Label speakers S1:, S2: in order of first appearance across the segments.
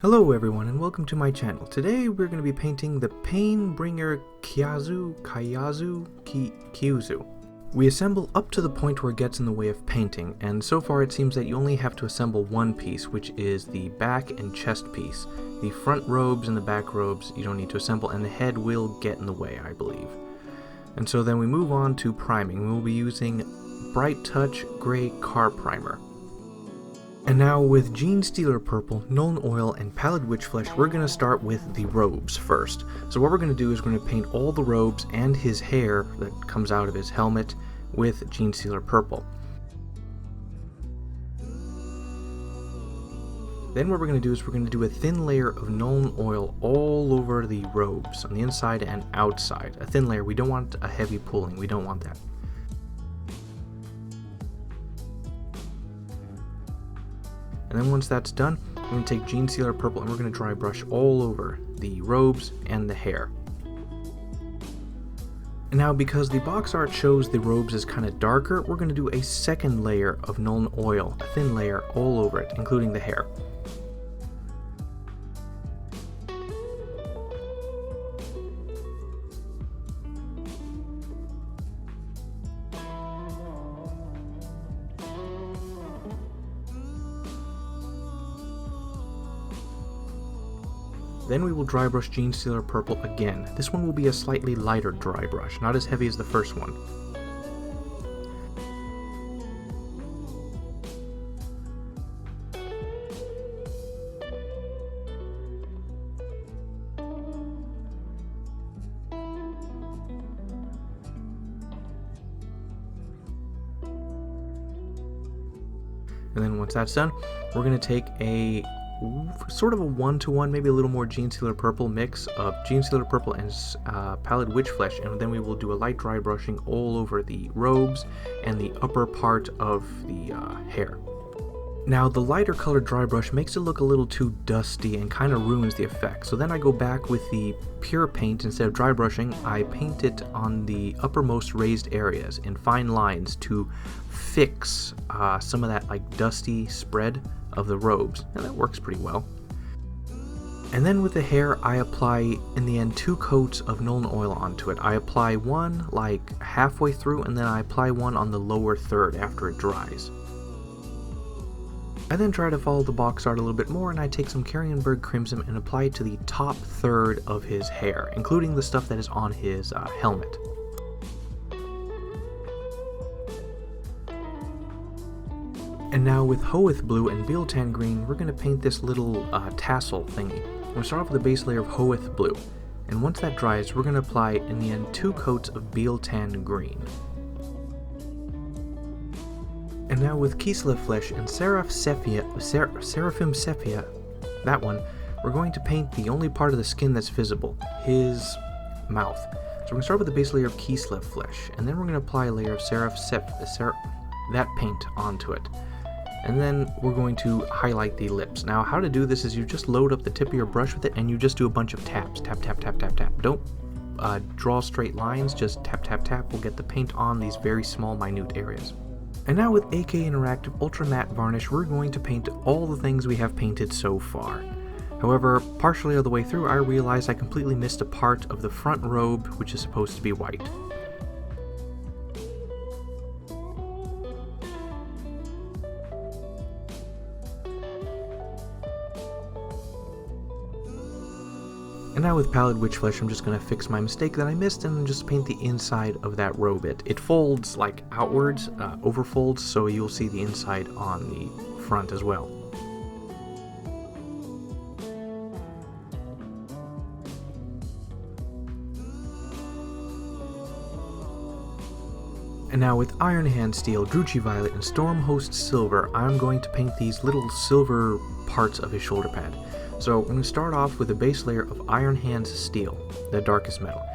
S1: Hello everyone and welcome to my channel. Today we're going to be painting the Painbringer Kyazu. We assemble up to the point where it gets in the way of painting, and so far it seems that you only have to assemble one piece, which is the back and chest piece. The front robes and the back robes you don't need to assemble, and the head will get in the way, I believe. And so then we move on to priming. We will be using Bright Touch Gray Car Primer. And now with Genestealer Purple, Nuln Oil, and Pallid Witch Flesh, we're going to start with the robes first. So what we're going to do is we're going to paint all the robes and his hair that comes out of his helmet with Genestealer Purple. Then what we're going to do is we're going to do a thin layer of Nuln Oil all over the robes, on the inside and outside. A thin layer. We don't want a heavy pulling. We don't want that. And then once that's done, we're going to take Genestealer Purple and we're going to dry brush all over the robes and the hair. And now because the box art shows the robes as kind of darker, we're going to do a second layer of Nuln Oil, a thin layer all over it, including the hair. Then we will dry brush Genestealer Purple again. This one will be a slightly lighter dry brush, not as heavy as the first one. And then once that's done, we're going to take a sort of a 1-to-1, maybe a little more Genestealer Purple mix of Genestealer Purple and Pallid Witch Flesh, and then we will do a light dry brushing all over the robes and the upper part of the hair. Now the lighter colored dry brush makes it look a little too dusty and kind of ruins the effect, so then I go back with the Pur Paint. Instead of dry brushing, I paint it on the uppermost raised areas in fine lines to fix some of that like dusty spread of the robes, and that works pretty well. And then with the hair, I apply in the end 2 coats of Nuln Oil onto it. I apply one like halfway through, and then I apply one on the lower third after it dries. I then try to follow the box art a little bit more, and I take some Carrionburg Crimson and apply it to the top third of his hair, including the stuff that is on his helmet. And now with Hoeth Blue and Beeltan Green, we're going to paint this little tassel thingy. We're going to start off with a base layer of Hoeth Blue, and once that dries, we're going to apply in the end 2 coats of Beeltan Green. And now with Keyslip Flesh and Seraphim Sepia, that one, we're going to paint the only part of the skin that's visible, his mouth. So we're going to start with the base layer of Keyslip Flesh, and then we're going to apply a layer of that paint onto it. And then we're going to highlight the lips. Now how to do this is you just load up the tip of your brush with it and you just do a bunch of taps. Tap, tap, tap, tap, tap. Don't draw straight lines, just tap, tap, tap. We'll get the paint on these very small, minute areas. And now with AK Interactive Ultra Matte Varnish, we're going to paint all the things we have painted so far. However, partially all the way through, I realized I completely missed a part of the front robe, which is supposed to be white. And now with Pallid Witch Flesh, I'm just going to fix my mistake that I missed and just paint the inside of that robe. It folds like outwards, overfolds, so you'll see the inside on the front as well. And now with Iron Hand Steel, Druchii Violet, and Stormhost Silver, I'm going to paint these little silver parts of his shoulder pad. So I'm going to start off with a base layer of Iron Hands Steel, the darkest metal.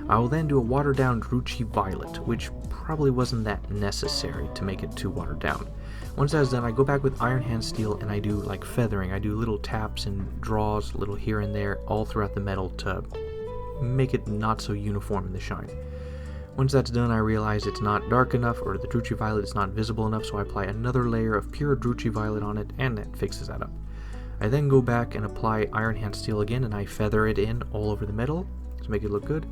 S1: I will then do a watered down Druchii Violet, which probably wasn't that necessary to make it too watered down. Once that's done, I go back with Iron Hand Steel and I do like feathering. I do little taps and draws, little here and there, all throughout the metal to make it not so uniform in the shine. Once that's done, I realize it's not dark enough, or the Druchii Violet is not visible enough, so I apply another layer of pure Druchii Violet on it, and that fixes that up. I then go back and apply Iron Hand Steel again, and I feather it in all over the metal to make it look good.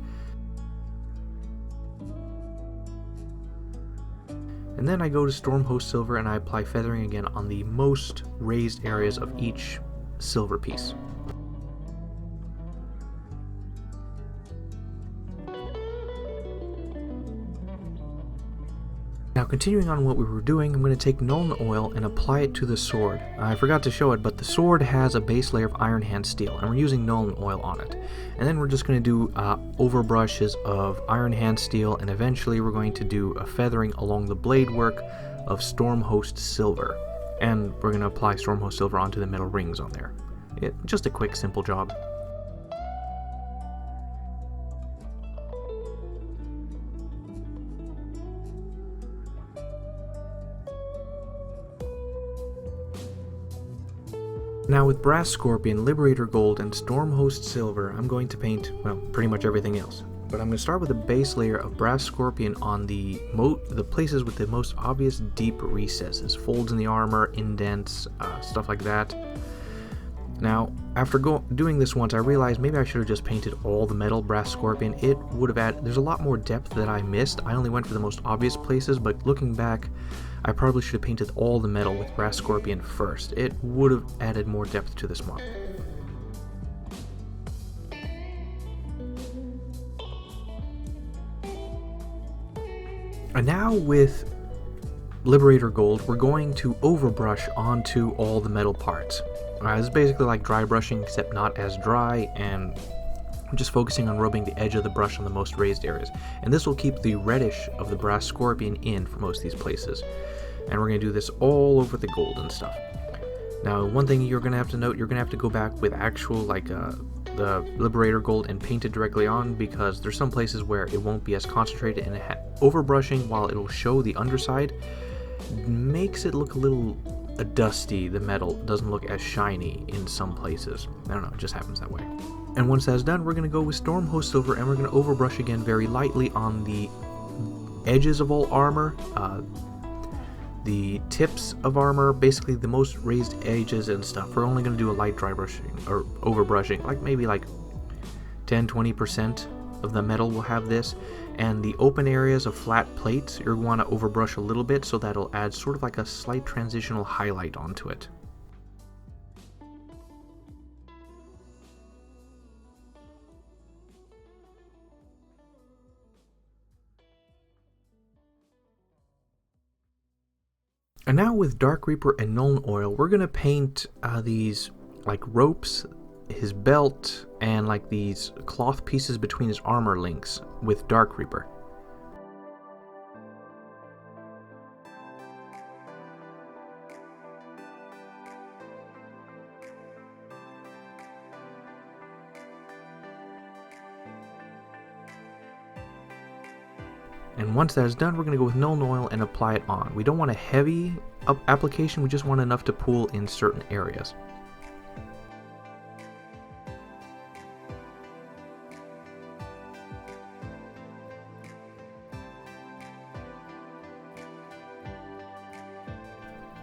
S1: And then I go to Stormhost Silver and I apply feathering again on the most raised areas of each silver piece. Now, continuing on what we were doing, I'm going to take Nuln Oil and apply it to the sword. I forgot to show it, but the sword has a base layer of Iron Hand Steel, and we're using Nuln Oil on it. And then we're just going to do overbrushes of Iron Hand Steel, and eventually we're going to do a feathering along the blade work of Stormhost Silver. And we're going to apply Stormhost Silver onto the metal rings on there. Just a quick, simple job. Now with Brass Scorpion, Liberator Gold, and Stormhost Silver, I'm going to paint, well, pretty much everything else. But I'm going to start with a base layer of Brass Scorpion on the places with the most obvious deep recesses, folds in the armor, indents, stuff like that. Now, after doing this once, I realized maybe I should have just painted all the metal Brass Scorpion. It would have added, there's a lot more depth that I missed. I only went for the most obvious places, but looking back, I probably should have painted all the metal with Brass Scorpion first. It would have added more depth to this model. And now with Liberator Gold, we're going to overbrush onto all the metal parts. This is basically like dry brushing, except not as dry, and I'm just focusing on rubbing the edge of the brush on the most raised areas. And this will keep the reddish of the Brass Scorpion in for most of these places. And we're going to do this all over the gold and stuff. Now, one thing you're going to have to note, you're going to have to go back with actual, like, the Liberator Gold and paint it directly on, because there's some places where it won't be as concentrated, and overbrushing, while it'll show the underside, makes it look a little dusty. The metal doesn't look as shiny in some places. I don't know, it just happens that way. And once that's done, we're going to go with Stormhost Silver, and we're going to overbrush again very lightly on the edges of all armor, the tips of armor, basically the most raised edges and stuff. We're only going to do a light dry brushing, or overbrushing, like maybe like 10-20% of the metal will have this. And the open areas of flat plates, you're going to overbrush a little bit, so that'll add sort of like a slight transitional highlight onto it. And now with Dark Reaper and Nuln Oil, we're going to paint these like ropes, his belt, and like these cloth pieces between his armor links with Dark Reaper. And once that is done, we're going to go with Nuln Oil and apply it on. We don't want a heavy application, we just want enough to pool in certain areas.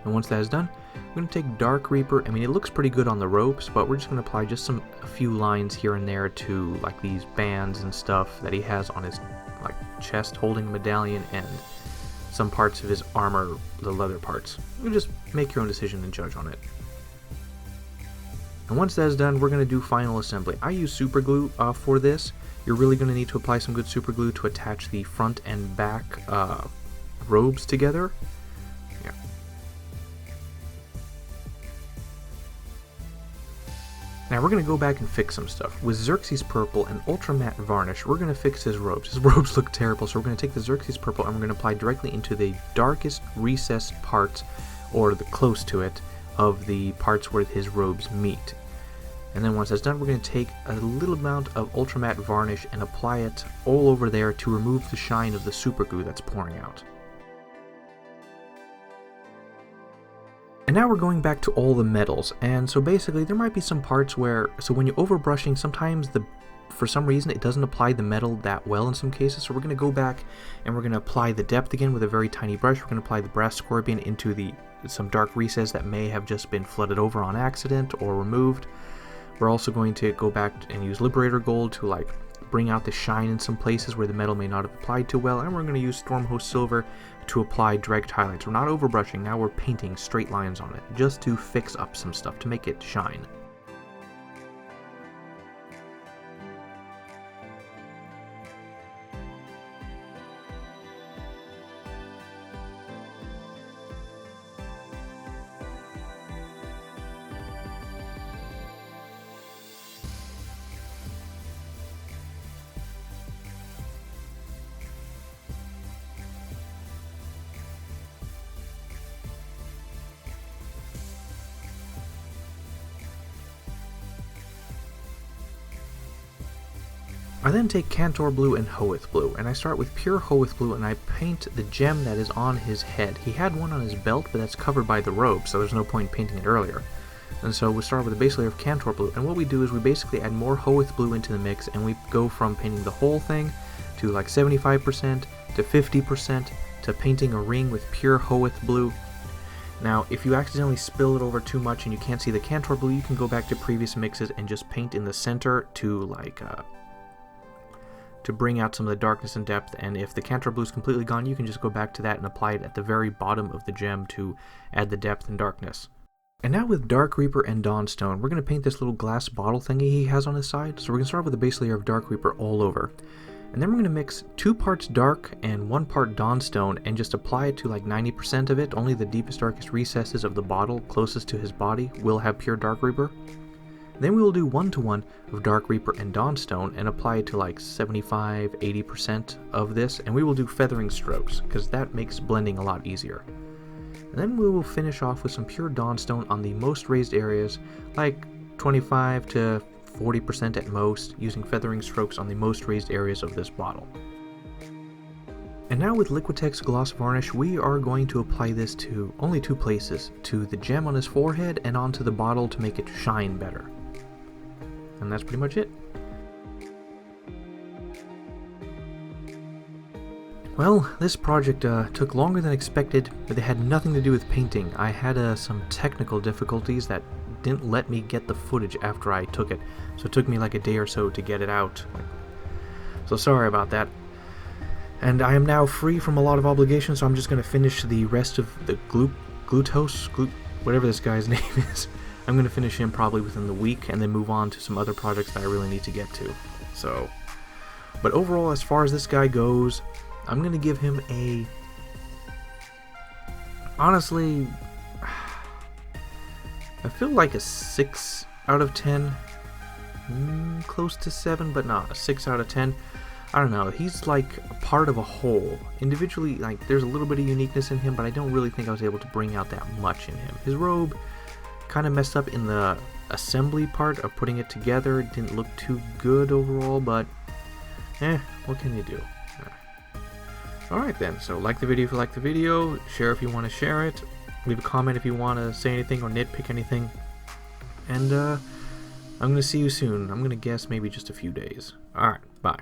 S1: And once that is done, we're going to take Dark Reaper. I mean, it looks pretty good on the ropes, but we're just going to apply just a few lines here and there to like these bands and stuff that he has on his like chest holding the medallion, and some parts of his armor, the leather parts. You just make your own decision and judge on it. And once that is done, we're going to do final assembly. I use super glue for this. You're really going to need to apply some good super glue to attach the front and back robes together. Yeah. Now we're going to go back and fix some stuff. With Xerxes Purple and Ultra Matte Varnish, we're going to fix his robes. His robes look terrible, so we're going to take the Xerxes Purple and we're going to apply directly into the darkest recessed parts, or the close to it, of the parts where his robes meet. And then once that's done, we're going to take a little amount of Ultra Matte Varnish and apply it all over there to remove the shine of the super glue that's pouring out. And now we're going back to all the metals, and so basically there might be some parts where, so when you're overbrushing, sometimes the for some reason it doesn't apply the metal that well in some cases, so we're going to go back and we're going to apply the depth again with a very tiny brush. We're going to apply the brass scorpion into some dark recess that may have just been flooded over on accident or removed. We're also going to go back and use Liberator Gold to like bring out the shine in some places where the metal may not have applied too well, and we're going to use Stormhost Silver to apply direct highlights. We're not overbrushing, now we're painting straight lines on it, just to fix up some stuff, to make it shine. I then take Cantor Blue and Hoeth Blue, and I start with pure Hoeth Blue and I paint the gem that is on his head. He had one on his belt, but that's covered by the robe, so there's no point painting it earlier. And so we start with a base layer of Cantor Blue, and what we do is we basically add more Hoeth Blue into the mix, and we go from painting the whole thing to like 75% to 50% to painting a ring with pure Hoeth Blue. Now, if you accidentally spill it over too much and you can't see the Cantor Blue, you can go back to previous mixes and just paint in the center to like to bring out some of the darkness and depth, and if the Cantor Blue is completely gone, you can just go back to that and apply it at the very bottom of the gem to add the depth and darkness. And now with Dark Reaper and Dawnstone, we're going to paint this little glass bottle thingy he has on his side. So we're going to start with a base layer of Dark Reaper all over. And then we're going to mix 2 parts dark and 1 part Dawnstone and just apply it to like 90% of it. Only the deepest, darkest recesses of the bottle closest to his body will have pure Dark Reaper. Then we will do 1-to-1 of Dark Reaper and Dawnstone and apply it to like 75-80% of this, and we will do feathering strokes because that makes blending a lot easier. And then we will finish off with some pure Dawnstone on the most raised areas, like 25 to 40% at most, using feathering strokes on the most raised areas of this bottle. And now with Liquitex Gloss Varnish, we are going to apply this to only 2 places, to the gem on his forehead and onto the bottle to make it shine better. And that's pretty much it. Well, this project took longer than expected, but it had nothing to do with painting. I had some technical difficulties that didn't let me get the footage after I took it, so it took me like a day or so to get it out. So sorry about that. And I am now free from a lot of obligations, so I'm just going to finish the rest of the Glutos, whatever this guy's name is. I'm going to finish him probably within the week and then move on to some other projects that I really need to get to. So, but overall, as far as this guy goes, I'm going to give him a, honestly, I feel like a 6 out of 10, close to 7, but not a 6 out of 10. I don't know, he's like a part of a whole. Individually, like, there's a little bit of uniqueness in him, but I don't really think I was able to bring out that much in him. His robe kind of messed up in the assembly part of putting it together. It didn't look too good overall, but what can you do? Alright then, so like the video if you like the video, share if you want to share it, leave a comment if you want to say anything or nitpick anything, and I'm going to see you soon. I'm going to guess maybe just a few days. Alright, bye.